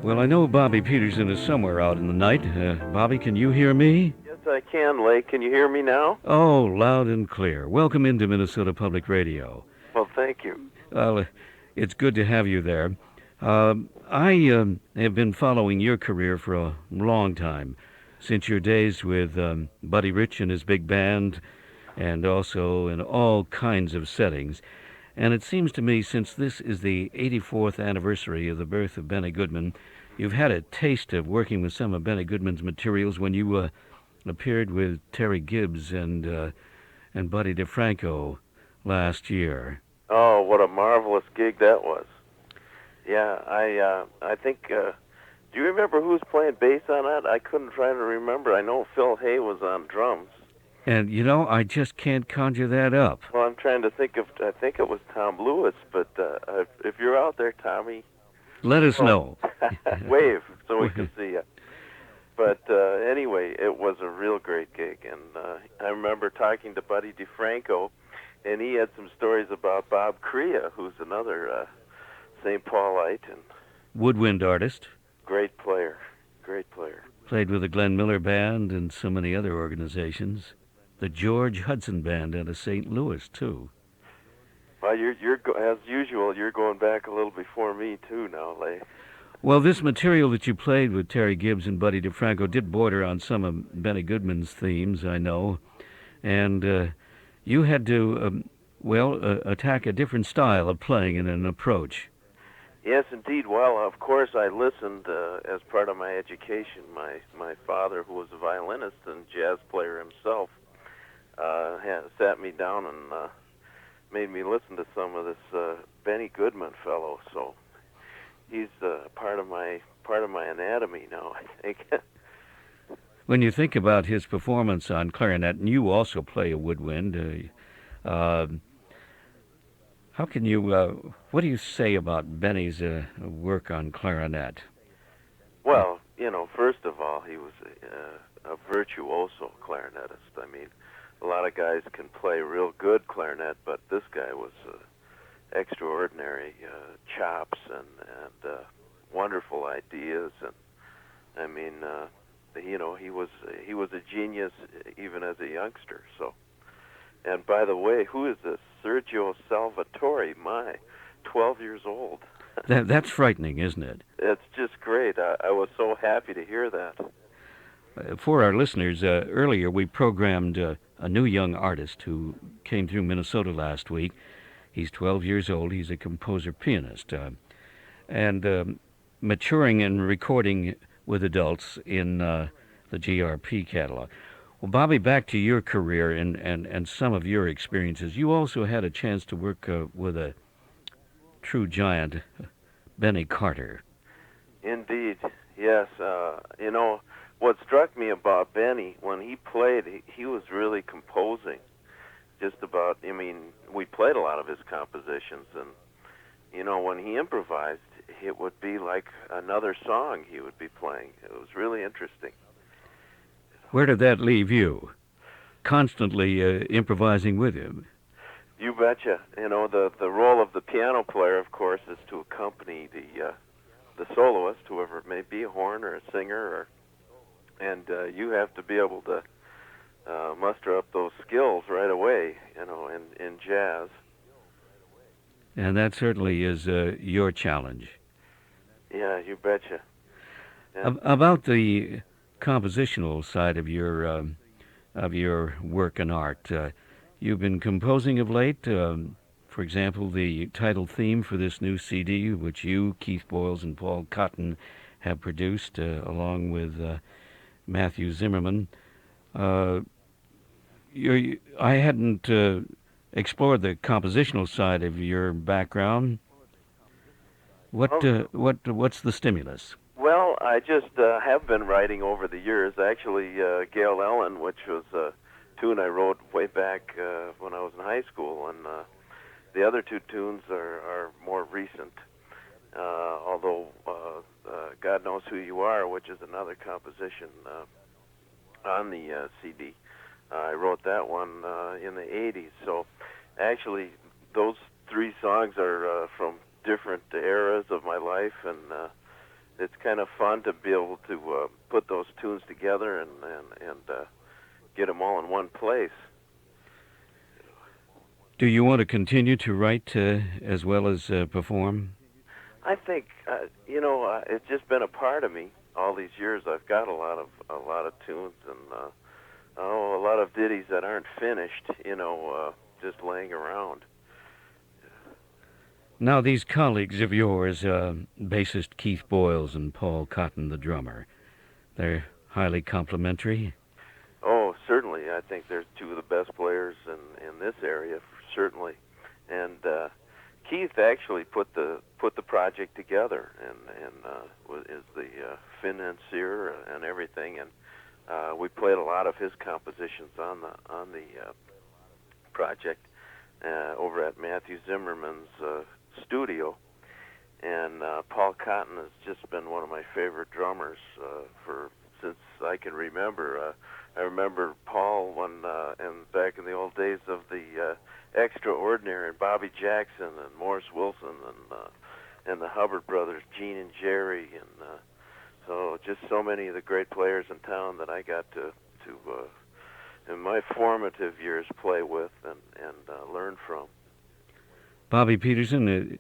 Well, I know Bobby Peterson is somewhere out in the night. Bobby, can you hear me? Yes, I can, Leigh. Can you hear me now? Oh, loud and clear. Welcome into Minnesota Public Radio. Well, thank you. Well, it's good to have you there. I have been following your career for a long time, since your days with Buddy Rich and his big band, and also in all kinds of settings. And it seems to me, since this is the 84th anniversary of the birth of Benny Goodman, you've had a taste of working with some of Benny Goodman's materials when you appeared with Terry Gibbs and Buddy DeFranco last year. Oh, what a marvelous gig that was. Yeah, I think, do you remember who was playing bass on that? I couldn't try to remember. I know Phil Hay was on drums. And, you know, I just can't conjure that up. Well, I'm trying to think of, I think it was Tom Lewis, but if you're out there, Tommy, let us know. wave so we can see you. But anyway, it was a real great gig, and I remember talking to Buddy DeFranco, and he had some stories about Bob Crea, who's another St. Paulite and woodwind artist. Great player, great player. Played with the Glenn Miller Band and so many other organizations. The George Hudson Band out of St. Louis, too. Well, you're as usual, you're going back a little before me, too, now, Leigh. Well, this material that you played with Terry Gibbs and Buddy DeFranco did border on some of Benny Goodman's themes, I know. And you had to, attack a different style of playing and an approach. Yes, indeed. Well, of course, I listened as part of my education. My father, who was a violinist and jazz player himself, sat me down and made me listen to some of this Benny Goodman fellow. So he's part of my anatomy now, I think. When you think about his performance on clarinet, and you also play a woodwind, how can you? What do you say about Benny's work on clarinet? Well, you know, first of all, he was a virtuoso clarinetist. I mean, a lot of guys can play real good clarinet, but this guy was extraordinary chops and wonderful ideas, and I mean, you know, he was a genius even as a youngster. So, and by the way, who is this? Sergio Salvatore, 12 years old. That's frightening, isn't it? It's just great. I was so happy to hear that. For our listeners, earlier we programmed a new young artist who came through Minnesota last week. He's 12 years old. He's a composer-pianist and maturing and recording with adults in the GRP catalog. Well, Bobby, back to your career and some of your experiences. You also had a chance to work with a true giant, Benny Carter. Indeed, yes. You know, what struck me about Benny, when he played, he was really composing. Just about, I mean, we played a lot of his compositions, and, you know, when he improvised, it would be like another song he would be playing. It was really interesting. Where did that leave you? Constantly improvising with him. You betcha. You know, the role of the piano player, of course, is to accompany the soloist, whoever it may be, a horn or a singer, and you have to be able to muster up those skills right away, you know, in jazz. And that certainly is your challenge. Yeah, you betcha. Yeah. About the compositional side of your work and art, you've been composing of late. For example, the title theme for this new CD, which you, Keith Boyles, and Paul Cotton have produced, along with Matthew Zimmerman. I hadn't explored the compositional side of your background. What's the stimulus? Well, I just have been writing over the years. Actually, Gail Ellen, which was a tune I wrote way back when I was in high school, and the other two tunes are more recent. Although God Knows Who You Are, which is another composition on the CD. I wrote that one in the 80s. So actually, those three songs are from different eras of my life, and it's kind of fun to be able to put those tunes together and get them all in one place. Do you want to continue to write as well as perform? I think it's just been a part of me all these years. I've got a lot of tunes and a lot of ditties that aren't finished, just laying around. Now, these colleagues of yours, bassist Keith Boyles and Paul Cotton, the drummer, they're highly complimentary. Oh, certainly. I think they're two of the best players in this area, certainly. And Keith actually put the project together and is the financier and everything. And we played a lot of his compositions on the project over at Matthew Zimmerman's studio. And Paul Cotton has just been one of my favorite drummers since I can remember. I remember Paul back in the old days of the Extraordinary and Bobby Jackson and Morris Wilson and the Hubbard brothers, Gene and Jerry, and so just so many of the great players in town that I got to in my formative years play with and learn from. Bobby Peterson,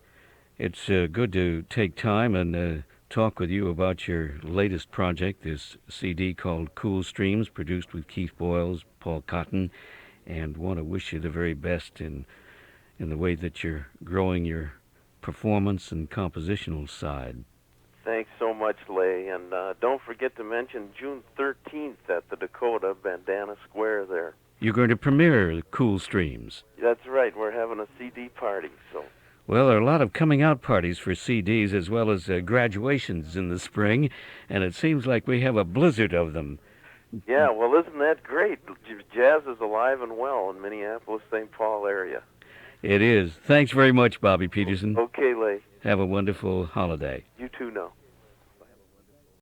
it's good to take time and talk with you about your latest project, this CD called Cool Streams, produced with Keith Boyles, Paul Cotton, and want to wish you the very best in the way that you're growing your performance and compositional side. Thanks so much, Leigh, and don't forget to mention June 13th at the Dakota, Bandana Square there. You're going to premiere Cool Streams. That's right. We're having a CD party, so... Well, there are a lot of coming out parties for CDs as well as graduations in the spring, and it seems like we have a blizzard of them. Yeah, well, isn't that great? Jazz is alive and well in Minneapolis, St. Paul area. It is. Thanks very much, Bobby Peterson. Okay, Leigh. Have a wonderful holiday. You too now.